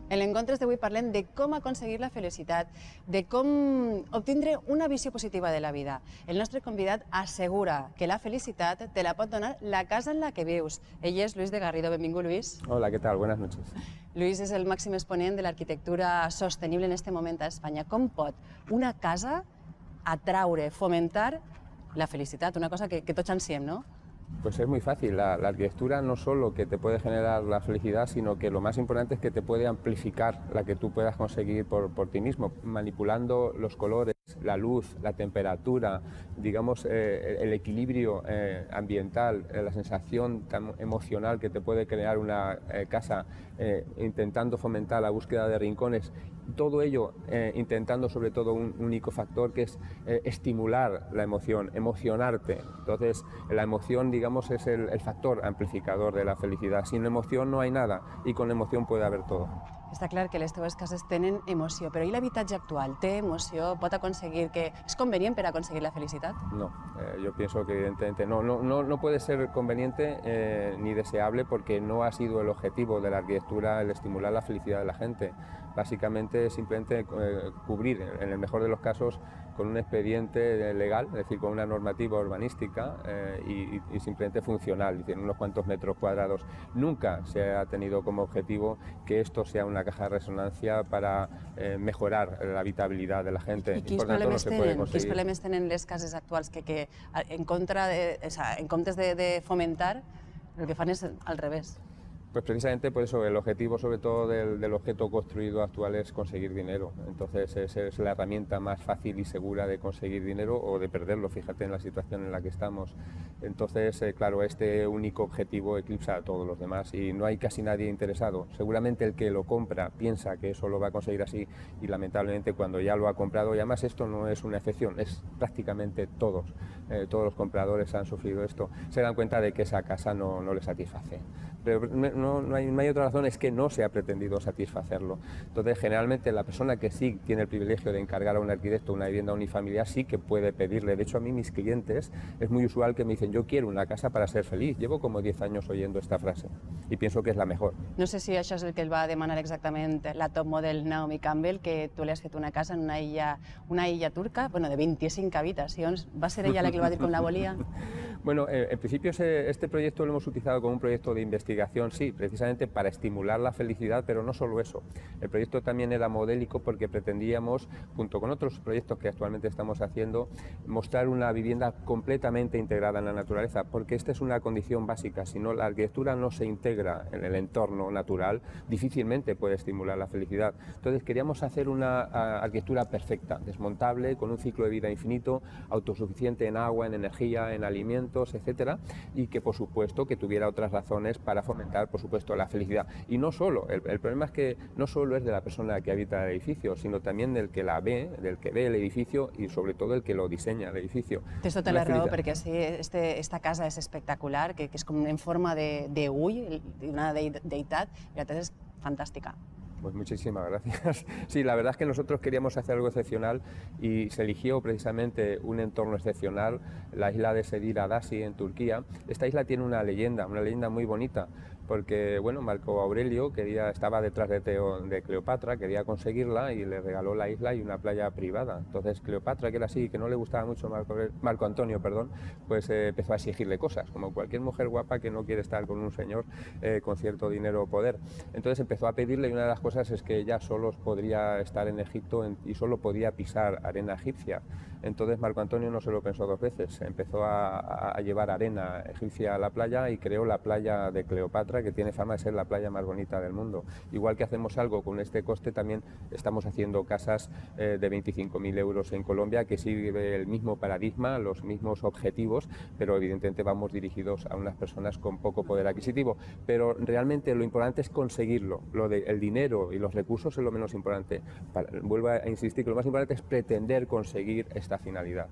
En l'Encontres d'avui parlem de com aconseguir la felicitat, de com obtindre una visió positiva de la vida. El nostre convidat assegura que la felicitat te la pot donar la casa en la que vius. Ell és Luis de Garrido. Benvingut, Luis. Hola, ¿qué tal? Buenas noches. Luis és el màxim exponent de l'arquitectura sostenible en este moment a Espanya. Com pot una casa atraure, fomentar la felicitat? Una cosa que tots ansiem, no? Pues es muy fácil, la arquitectura no solo que te puede generar la felicidad, sino que lo más importante es que te puede amplificar la que tú puedas conseguir por ti mismo, manipulando los colores, la luz, la temperatura, digamos el equilibrio ambiental, la sensación tan emocional que te puede crear una casa, intentando fomentar la búsqueda de rincones, todo ello intentando sobre todo un único factor que es estimular la emoción, emocionarte. Entonces la emoción, digamos, es el factor amplificador de la felicidad. Sin emoción no hay nada y con emoción puede haber todo. Està clar que les teves cases tenen emoció, però i l'habitatge actual té emoció? Pot aconseguir que... És convenient per aconseguir la felicitat? No, yo pienso que evidentemente no puede ser conveniente ni deseable porque no ha sido el objetivo de la arquitectura el estimular la felicidad de la gente. Básicamente simplemente cubrir, en el mejor de los casos, con un expediente legal, es decir, con una normativa urbanística y simplemente funcional, es decir, unos cuantos metros cuadrados. Nunca se ha tenido como objetivo que esto sea una caja de resonancia para mejorar la habitabilidad de la gente. I quins problemes tenen les cases actuals que en comptes de fomentar, el que fan és al revés? Pues precisamente por eso el objetivo sobre todo del objeto construido actual es conseguir dinero. Entonces es la herramienta más fácil y segura de conseguir dinero o de perderlo, fíjate en la situación en la que estamos. Entonces, claro, este único objetivo eclipsa a todos los demás y no hay casi nadie interesado. Seguramente el que lo compra piensa que eso lo va a conseguir así y lamentablemente cuando ya lo ha comprado, y además esto no es una excepción, es prácticamente todos los compradores han sufrido esto, se dan cuenta de que esa casa no les satisface. Pero no hay otra razón, es que no se ha pretendido satisfacerlo. Entonces, generalmente la persona que sí tiene el privilegio de encargar a un arquitecto una vivienda unifamiliar sí que puede pedirle. De hecho, a mí mis clientes es muy usual que me dicen yo quiero una casa para ser feliz. Llevo como 10 años oyendo esta frase y pienso que es la mejor. No sé si això és el que el va demanar exactament la top model Naomi Campbell, que tu li has fet una casa en una illa turca, bueno, de 25 habitacions. ¿Va ser ella la que li va dir com la volia? Bueno, en principio este proyecto lo hemos utilizado como un proyecto de investigación, sí, precisamente para estimular la felicidad, pero no solo eso. El proyecto también era modélico porque pretendíamos, junto con otros proyectos que actualmente estamos haciendo, mostrar una vivienda completamente integrada en la naturaleza, porque esta es una condición básica. Si no, la arquitectura no se integra en el entorno natural, difícilmente puede estimular la felicidad. Entonces queríamos hacer una arquitectura perfecta, desmontable, con un ciclo de vida infinito, autosuficiente en agua, en energía, en alimentos, etcétera, y que por supuesto que tuviera otras razones para fomentar, por supuesto, la felicidad. Y no solo, el problema es que no solo es de la persona que habita el edificio, sino también del que la ve, del que ve el edificio y sobre todo el que lo diseña el edificio. Tens tota la raó, perquè sí, esta casa és espectacular, que és com en forma d'ull, d'una deïtat, i la teva és fantàstica. Pues muchísimas gracias. Sí, la verdad es que nosotros queríamos hacer algo excepcional y se eligió precisamente un entorno excepcional, la isla de Sedir Adasi en Turquía. Esta isla tiene una leyenda muy bonita, porque bueno, Marco Aurelio estaba detrás de Cleopatra, quería conseguirla y le regaló la isla y una playa privada. Entonces Cleopatra, que era así, que no le gustaba mucho Marco Antonio, pues empezó a exigirle cosas, como cualquier mujer guapa que no quiere estar con un señor con cierto dinero o poder. Entonces empezó a pedirle, y una de las cosas es que ella solo podría estar en Egipto y solo podía pisar arena egipcia. Entonces Marco Antonio no se lo pensó dos veces, empezó a llevar arena egipcia a la playa y creó la playa de Cleopatra, que tiene fama de ser la playa más bonita del mundo. Igual que hacemos algo con este coste, también estamos haciendo casas de 25.000 euros en Colombia, que sigue el mismo paradigma, los mismos objetivos, pero evidentemente vamos dirigidos a unas personas con poco poder adquisitivo. Pero realmente lo importante es conseguirlo, el dinero y los recursos es lo menos importante. Vuelvo a insistir que lo más importante es pretender conseguir esta finalidad.